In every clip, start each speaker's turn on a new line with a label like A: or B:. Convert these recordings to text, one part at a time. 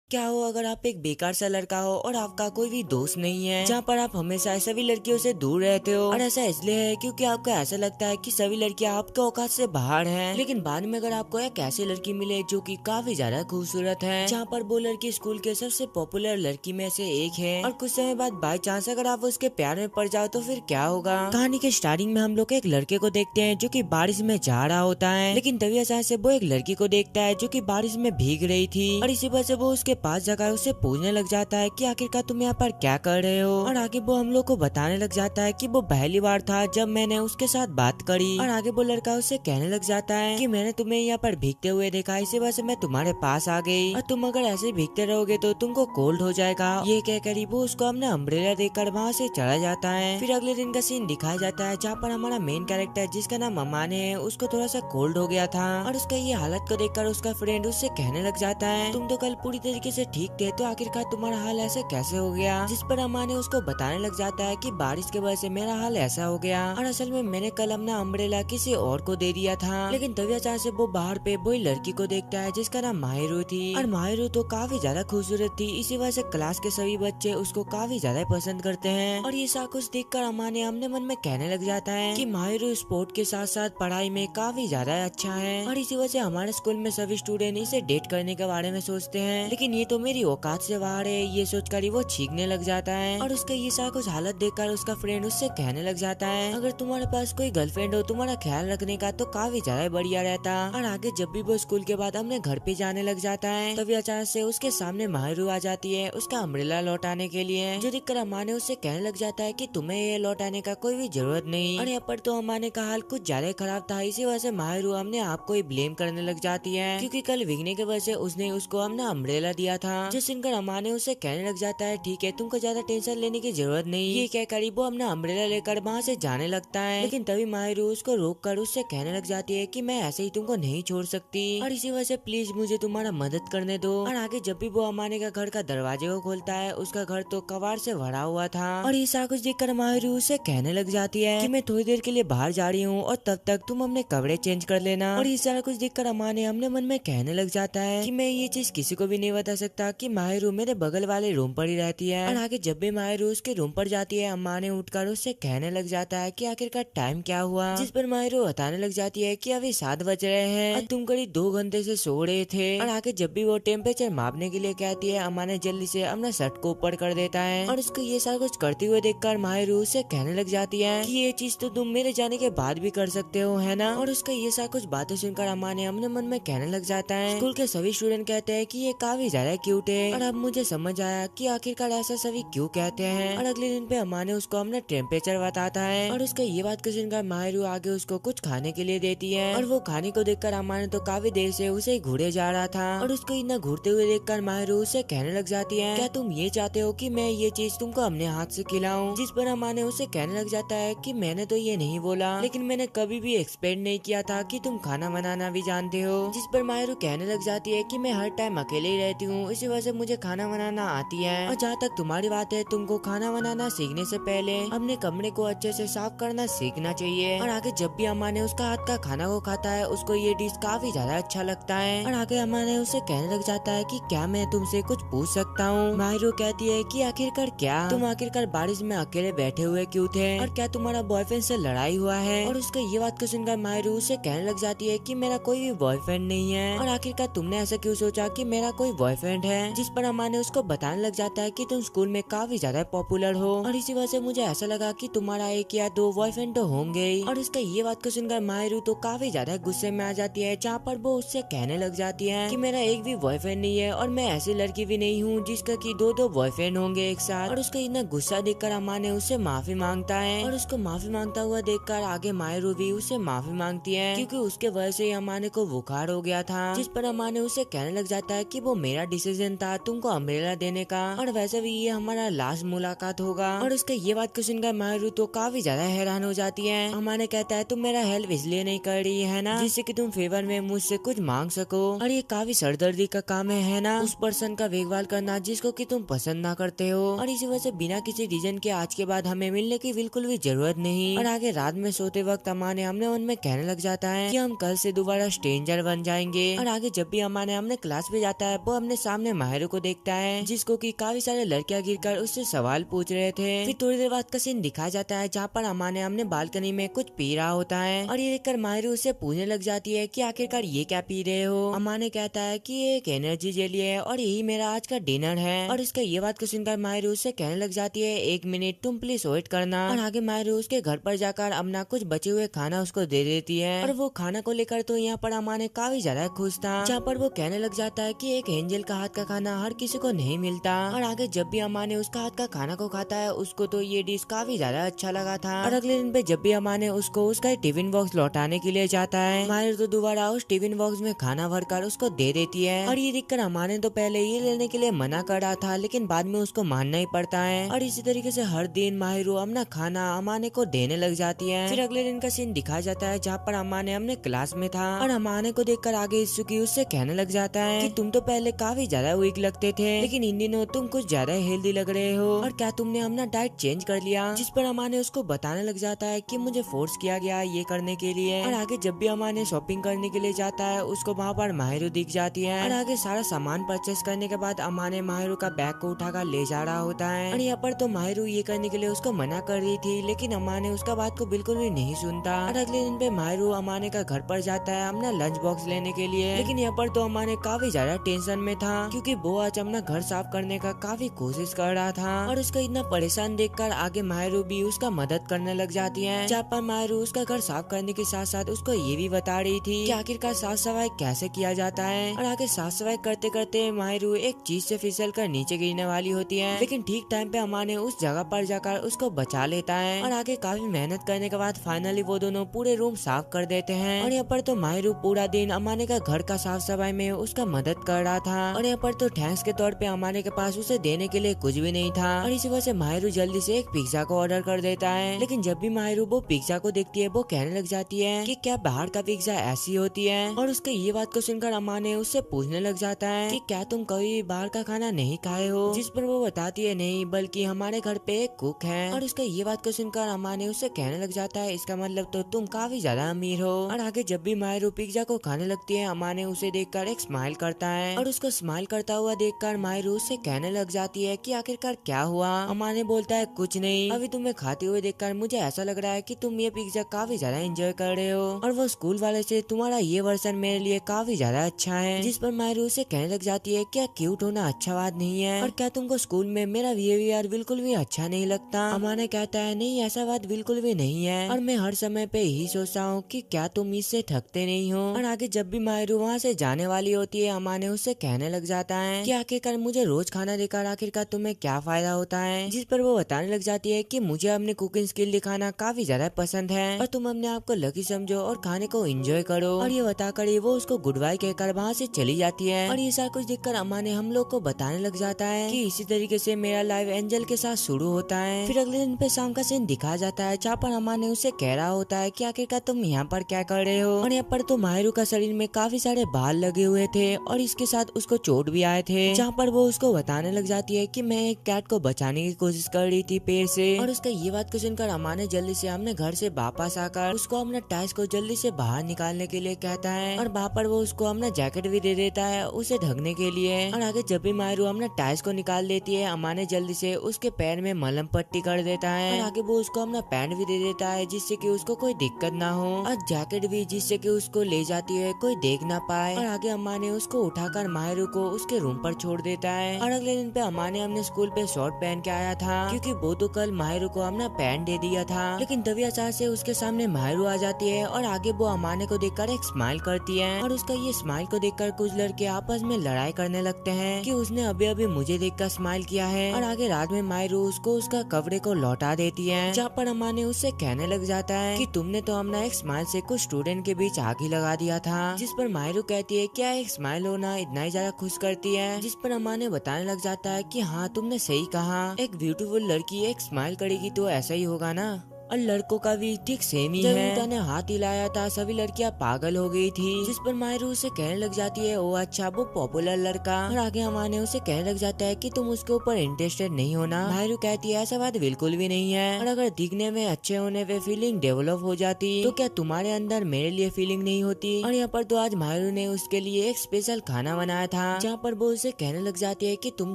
A: क्या हो अगर आप एक बेकार सा लड़का हो और आपका कोई भी दोस्त नहीं है, जहाँ पर आप हमेशा सभी लड़कियों से दूर रहते हो। और ऐसा इसलिए है क्योंकि आपको ऐसा लगता है कि सभी लड़कियां आपके औकात से बाहर हैं। लेकिन बाद में अगर आपको एक ऐसी लड़की मिले जो कि काफी ज्यादा खूबसूरत है, जहाँ पर वो लड़की स्कूल के सबसे पॉपुलर लड़की में से एक है, और कुछ समय बाद बाई चांस अगर आप उसके प्यार में पड़ जाओ तो फिर क्या होगा। कहानी के स्टार्टिंग में हम लोग एक लड़के को देखते हैं जो कि बारिश में जा रहा होता है, लेकिन तभी अचानक से वो एक लड़की को देखता है जो कि बारिश में भीग रही थी, और इसी वजह से वो उसके पास जाकर उससे पूछने लग जाता है कि आखिरकार तुम यहाँ पर क्या कर रहे हो। और आगे वो हम लोग को बताने लग जाता है कि वो पहली बार था जब मैंने उसके साथ बात करी। और आगे वो लड़का उससे कहने लग जाता है कि मैंने तुम्हें यहाँ पर भीगते हुए देखा, इसी वजह से मैं तुम्हारे पास आ गई, और तुम अगर ऐसे भीगते रहोगे तो तुमको कोल्ड हो जाएगा। ये कहकर वो उसको अपना अम्ब्रेला देकर वहाँ से चला जाता है। फिर अगले दिन का सीन दिखाया जाता है जहाँ पर हमारा मेन कैरेक्टर जिसका नाम अमान है, उसको थोड़ा सा कोल्ड हो गया था, और उसका ये हालत को देखकर उसका फ्रेंड उससे कहने लग जाता है तुम तो कल पूरी तरीके से ठीक थे, तो आखिरकार तुम्हारा हाल ऐसे कैसे हो गया। जिस पर अमान उसको बताने लग जाता है कि बारिश की वजह से मेरा हाल ऐसा हो गया, और असल में मैंने कल अपना अम्ब्रेला किसी और को दे दिया था। लेकिन तभी अचानक से वो बाहर पे वही लड़की को देखता है जिसका नाम माहिरू थी, और माहिरू तो काफी ज्यादा खूबसूरत थी, इसी वजह से क्लास के सभी बच्चे उसको काफी ज्यादा पसंद करते हैं। और ये सब कुछ देखकर अमान अपने मन में कहने लग जाता है कि माहिरू स्पोर्ट के साथ साथ पढ़ाई में काफी ज्यादा अच्छा है, और इसी वजह से हमारे स्कूल में सभी स्टूडेंट इसे डेट करने के बारे में सोचते हैं, लेकिन ये तो मेरी औकात से बाहर है। ये सोचकर ही वो चीखने लग जाता है, और उसका ये सारा कुछ हालत देखकर उसका फ्रेंड उससे कहने लग जाता है अगर तुम्हारे पास कोई गर्लफ्रेंड हो तुम्हारा ख्याल रखने का तो काफी ज्यादा बढ़िया रहता। और आगे जब भी वो स्कूल के बाद अपने घर पे जाने लग जाता है तभी अचानक से उसके सामने माहिरू आ जाती है उसका अम्ब्रेला लौटाने के लिए, जो देखकर अम्मा उससे कहने लग जाता है कि तुम्हें ये लौटाने का कोई भी जरूरत नहीं। और यहाँ पर तो अम्मा का हाल कुछ ज्यादा खराब था, इसी वजह से माहिरू अपने आप को ही ब्लेम करने लग जाती है क्योंकि कल भीगने की वजह से उसने उसको अपना अम्ब्रेला दिया था। जो सुनकर अम्मा उसे कहने लग जाता है ठीक है तुमको ज्यादा टेंशन लेने की जरूरत नहीं। ये कहकर वो अपना अम्ब्रेला लेकर वहाँ से जाने लगता है, लेकिन तभी माहिरू उसको रोक कर उससे कहने लग जाती है कि मैं ऐसे ही तुमको नहीं छोड़ सकती, और इसी वजह से प्लीज मुझे तुम्हारा मदद करने दो। और आगे जब भी वो अमाने का घर का दरवाजे को खोलता है उसका घर तो कबाड़ से भरा हुआ था, और ये सारा कुछ देखकर माहिरू उसे कहने लग जाती है कि मैं थोड़ी देर के लिए बाहर जा रही हूँ और तब तक तुम अपने कपड़े चेंज कर लेना। और ये सारा कुछ देखकर अमाने अपने मन में कहने लग जाता है कि मैं ये चीज किसी को भी नहीं बता सकता कि माहिरू मेरे बगल वाले रूम पर ही रहती है। और आगे जब भी माहिरू उसके रूम पर जाती है अम्मा ने उठकर उससे कहने लग जाता है कि आखिरकार टाइम क्या हुआ, जिस पर माहिरू बताने लग जाती है कि अभी 7 बज रहे हैं और तुम करीब 2 घंटे से सो रहे थे। और आगे जब भी वो टेम्परेचर मापने के लिए कहती है अम्मा ने जल्दी से अपना शर्ट को ऊपर कर देता है, और उसको ये सारा कुछ करते हुए देखकर माहिरू उससे कहने लग जाती है कि ये चीज तो तुम मेरे जाने के बाद भी कर सकते हो है ना। और उसका ये सारा कुछ बातें सुनकर अम्मा ने अपने मन में कहने लग जाता है स्कूल के सभी स्टूडेंट कहते हैं कि ये काफी ज्यादा क्यूट है, और अब मुझे समझ आया कि आखिरकार ऐसा सभी क्यों कहते हैं। और अगले दिन पे अम्मा ने उसको अपना टेम्परेचर बताता है, और उसका ये बात को सुनकर माहिरू आगे उसको कुछ खाने के लिए देती है, और वो खाने को देखकर अम्मा ने तो काफी देर से उसे घूरे जा रहा था, और उसको इतना घूरते हुए देखकर माहिरू उसे कहने लग जाती है क्या तुम ये चाहते हो कि मैं ये चीज तुमको अपने हाथ से खिलाऊं। जिस पर अम्मा ने उसे कहने लग जाता है कि मैंने तो ये नहीं बोला, लेकिन मैंने कभी भी एक्सपेक्ट नहीं किया था कि तुम खाना बनाना भी जानते हो। जिस पर माहिरू कहने लग जाती है कि मैं हर टाइम अकेले ही रहती हूँ, इसी वजह से मुझे खाना बनाना आती है, और जहाँ तक तुम्हारी बात है तुमको खाना बनाना सीखने से पहले अपने कमरे को अच्छे से साफ करना सीखना चाहिए। और आगे जब भी अम्मा ने उसका हाथ का खाना को खाता है उसको ये डिश काफी ज्यादा अच्छा लगता है, और आगे अम्मा ने उसे कहने लग जाता है कि क्या मैं तुमसे कुछ पूछ सकता हूँ। माहिरू कहती है कि आखिरकार क्या तुम आखिरकार बारिश में अकेले बैठे हुए क्यों थे, और क्या तुम्हारा बॉयफ्रेंड से लड़ाई हुआ है। और उसका ये बात को सुनकर माहिरू उसे कहने लग जाती है कि मेरा कोई भी बॉयफ्रेंड नहीं है, और आखिरकार तुमने ऐसा क्यों सोचा कि मेरा कोई बॉयफ्रेंड है। जिस पर अम्मा ने उसको बताने लग जाता है कि तुम स्कूल में काफी ज्यादा पॉपुलर हो, और इसी वजह से मुझे ऐसा लगा कि तुम्हारा 1 या 2 बॉयफ्रेंड तो होंगे ही। और उसका ये बात को सुनकर माहिरू तो काफी ज्यादा गुस्से में आ जाती है, जहाँ पर वो उससे कहने लग जाती है कि मेरा एक भी बॉयफ्रेंड नहीं है, और मैं ऐसी लड़की भी नहीं हूँ जिसका कि 2-2 बॉयफ्रेंड होंगे एक साथ। और उसका इतना गुस्सा देखकर अम्मा ने उससे माफी मांगता है, और उसको माफी मांगता हुआ देखकर आगे माहिरू भी उससे माफी मांगती है क्योंकि उसके वजह से अम्मा को बुखार हो गया था। जिस पर अम्मा ने उसे कहने लग जाता है कि वो मेरा डिसीजन था तुमको अम्ब्रेला देने का, और वैसे भी ये हमारा लास्ट मुलाकात होगा। और उसका ये बात को सुनकर माहिरू तो काफी ज्यादा हैरान हो जाती है। अम्मा ने कहता है तुम मेरा हेल्प इसलिए नहीं कर रही है ना जिससे कि तुम फेवर में मुझसे कुछ मांग सको, और ये काफी सरदर्दी का काम है ना उस पर्सन का देखभाल करना जिसको कि तुम पसंद ना करते हो। और इसी वजह से बिना किसी रीजन के आज के बाद हमें मिलने की बिल्कुल भी जरूरत नहीं। और आगे रात में सोते वक्त अम्मा ने हमने मन में कहने लग जाता है कि हम कल से दोबारा स्ट्रेंजर बन जाएंगे। और आगे जब भी अम्मा ने हमने क्लास पे जाता है वो अपने सामने माहिरो को देखता है, जिसको कि काफी सारे लड़कियां गिरकर उससे सवाल पूछ रहे थे। फिर थोड़ी देर बाद का सीन दिखाया जाता है जहाँ पर अमाने अपने बालकनी में कुछ पी रहा होता है और ये देखकर माहिरो उससे पूछने लग जाती है कि आखिरकार ये क्या पी रहे हो। अमाने कहता है कि ये एक एनर्जी जेली है और यही मेरा आज का डिनर है। और उसका ये बात को सुनकर माहिरो उससे कहने लग जाती है, 1 मिनट तुम प्लीज वेट करना। और आगे माहिरो उसके घर पर जाकर अपना कुछ बचे हुए खाना उसको दे देती है और वो खाना को लेकर तो यहाँ पर अमाने काफी ज्यादा खुश था, जहाँ पर वो कहने लग जाता है कि एक एंजल का हाथ का खाना हर किसी को नहीं मिलता। और आगे जब भी अमाने उसका हाथ का खाना को खाता है उसको तो ये डिश काफी ज्यादा अच्छा लगा था। और अगले दिन पे जब भी अमाने उसको उसका टिफिन बॉक्स लौटाने के लिए जाता है, माहिरो तो दोबारा उस टिफिन बॉक्स में खाना भरकर उसको दे देती है। और ये देखकर अमाने तो पहले ये लेने के लिए मना कर रहा था, लेकिन बाद में उसको मानना ही पड़ता है। और इसी तरीके से हर दिन माहिरो अपना खाना अमाने को देने लग जाती है। फिर अगले दिन का सीन दिखाया जाता है जहाँ पर अमाने अपने क्लास में था और अमाने को देखकर आगे इत्सुकी उससे कहने लग जाता है कि तुम तो पहले काफी ज्यादा वीक लगते थे, लेकिन इन दिनों तुम कुछ ज्यादा हेल्दी लग रहे हो, और क्या तुमने अपना डाइट चेंज कर लिया। जिस पर अमाने उसको बताने लग जाता है कि मुझे फोर्स किया गया ये करने के लिए। और आगे जब भी अमाने शॉपिंग करने के लिए जाता है उसको वहाँ पर माहिरो दिख जाती है। और आगे सारा सामान परचेस करने के बाद अमाने माहिरो का बैग को उठाकर ले जा रहा होता है। और यहाँ पर तो माहिरो ये करने के लिए उसको मना कर रही थी, लेकिन अमाने उसका बात को बिल्कुल भी नहीं सुनता। और अगले दिन पे माहिरो अमाने का घर पर जाता है अपना लंच बॉक्स लेने के लिए, लेकिन यहाँ पर तो अमाने काफी ज्यादा टेंशन में था क्योंकि वो आज अपना घर साफ करने का काफी कोशिश कर रहा था। और उसका इतना परेशान देखकर आगे माहिरो भी उसका मदद करने लग जाती है, जहाँ पर माहिरो उसका घर साफ करने के साथ साथ उसको ये भी बता रही थी कि आखिरकार साफ सफाई कैसे किया जाता है। और आगे साफ सफाई करते करते माहिरो एक चीज से फिसल कर नीचे गिरने वाली होती है, लेकिन ठीक टाइम पे अमाने उस जगह पर जाकर उसको बचा लेता है। और आगे काफी मेहनत करने के बाद फाइनली वो दोनों पूरे रूम साफ कर देते हैं। और यहाँ पर तो माहिरो पूरा दिन अमाने का घर का साफ सफाई में उसका मदद कर रहा था। और यहाँ पर तो थैंक्स के तौर पे अमाने के पास उसे देने के लिए कुछ भी नहीं था। और इसी वजह से माहिरो जल्दी से एक पिज्जा को ऑर्डर कर देता है, लेकिन जब भी माहिरो वो पिज्जा को देखती है वो कहने लग जाती है कि क्या बाहर का पिज्जा ऐसी होती है। और उसके ये बात को सुनकर अमाने उससे पूछने लग जाता है कि क्या तुम कभी बाहर का खाना नहीं खाए हो, जिस पर वो बताती है नहीं, बल्कि हमारे घर पे एक कुक है। और उसका ये बात को सुनकर अमाने उससे कहने लग जाता है इसका मतलब तो तुम काफी ज्यादा अमीर हो। और आगे जब भी माहिरो पिज्जा को खाने लगती है अमाने उसे देखकर एक स्माइल करता है, और उसको स्माइल करता हुआ देखकर माहिरो उससे कहने लग जाती है कि आखिरकार क्या हुआ। अमाने बोलता है कुछ नहीं, अभी तुम्हें खाते हुए देखकर मुझे ऐसा लग रहा है कि तुम ये पिज्जा काफी ज्यादा एंजॉय कर रहे हो, और वो स्कूल वाले से तुम्हारा ये वर्जन मेरे लिए काफी ज्यादा अच्छा है। जिस पर माहिरो उसे कहने लग जाती है क्या क्यूट होना अच्छा बात नहीं है, और क्या तुमको स्कूल में मेरा बिहेवियर बिल्कुल भी अच्छा नहीं लगता। अमाने कहता है नहीं, ऐसा बात बिल्कुल भी नहीं है, और मैं हर समय पे यही सोचता हूँ कि क्या तुम इससे थकते नहीं हो। और आगे जब भी माहिरो वहाँ से जाने वाली होती है अमाने उससे कहने लग जाता है कि आखिरकार मुझे रोज खाना देकर आखिरकार तुम्हें क्या फायदा होता है। जिस पर वो बताने लग जाती है कि मुझे अपनी कुकिंग स्किल दिखाना काफी ज्यादा पसंद है, और तुम अपने आप को लकी समझो और खाने को एंजॉय करो। और ये बताकर वो उसको गुड बाय कहकर वहाँ से चली जाती है। और ये सारा कुछ देखकर अमाने हम लोग को बताने लग जाता है कि इसी तरीके से मेरा लाइव एंजल के साथ शुरू होता है। फिर अगले दिन पे शाम का सीन दिखाया जाता है जहाँ पर अमाने उसे कह रहा होता है कि आखिरकार तुम यहाँ पर क्या कर रहे हो। और यहाँ पर तो माहिरो का शरीर में काफी सारे बाल लगे हुए थे और इसके साथ उसको चोट भी आए थे, जहाँ पर वो उसको बताने लग जाती है कि मैं एक कैट को बचाने की कोशिश कर रही थी पेड़ से। और उसका ये बात को सुनकर अमाने जल्दी से अपने घर से वापस आकर उसको अपना टाइस को जल्दी से बाहर निकालने के लिए कहता है, और वहाँ पर वो उसको अपना जैकेट भी दे देता है उसे ढकने के लिए। और आगे जब भी माहिरो अपना टाइस को निकाल देती है अमाने जल्दी से उसके पैर में मलहम पट्टी कर देता है, और आगे वो उसको अपना पैंट भी दे देता है जिससे कि उसको कोई दिक्कत ना हो, और जैकेट भी जिससे कि उसको ले जाती है कोई देख ना पाए। और आगे अमाने उसको उठाकर माहिरो को उसके रूम पर छोड़ देता है। और अगले दिन पे अमाने अपने स्कूल पे शॉर्ट पहन के आया था क्योंकि वो तो कल माहिरो को अपना पैंट दे दिया था, लेकिन तभी अचानक से उसके सामने माहिरो आ जाती है और आगे वो अमाने को देखकर एक स्माइल करती है। और उसका ये स्माइल को देखकर कुछ लड़के आपस में लड़ाई करने लगते हैं कि उसने अभी अभी मुझे देखकर स्माइल किया है। और आगे रात में माहिरो उसको उसका कपड़े को लौटा देती है, जहाँ पर अमाने उससे कहने लग जाता है कि तुमने तो अपना एक स्माइल से कुछ स्टूडेंट के बीच आग ही लगा दिया था। जिस पर माहिरो कहती है क्या एक स्माइल होना इतना ही ज्यादा खुश करती है। जिस पर अमाने बताने लग जाता है कि हाँ तुमने सही कहा, एक ब्यूटीफुल लड़की एक स्माइल करेगी तो ऐसा ही होगा ना। और लड़कों का भी ठीक सेम ही है। जब रीता ने हाथ हिलाया था सभी लड़कियां पागल हो गई थी, जिस पर मायरू उसे कहने लग जाती है ओ अच्छा वो पॉपुलर लड़का, और आगे हमाने उसे कहने लग जाता है कि तुम उसके ऊपर इंटरेस्टेड नहीं होना। मायरू कहती है ऐसा बात बिल्कुल भी नहीं है, और अगर दिखने में अच्छे होने पे फीलिंग डेवलप हो जाती तो क्या तुम्हारे अंदर मेरे लिए फीलिंग नहीं होती। और यहाँ पर तो आज मायरू ने उसके लिए एक स्पेशल खाना बनाया था, जहाँ पर वो उसे कहने लग जाती है कि तुम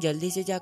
A: जल्दी से जाकर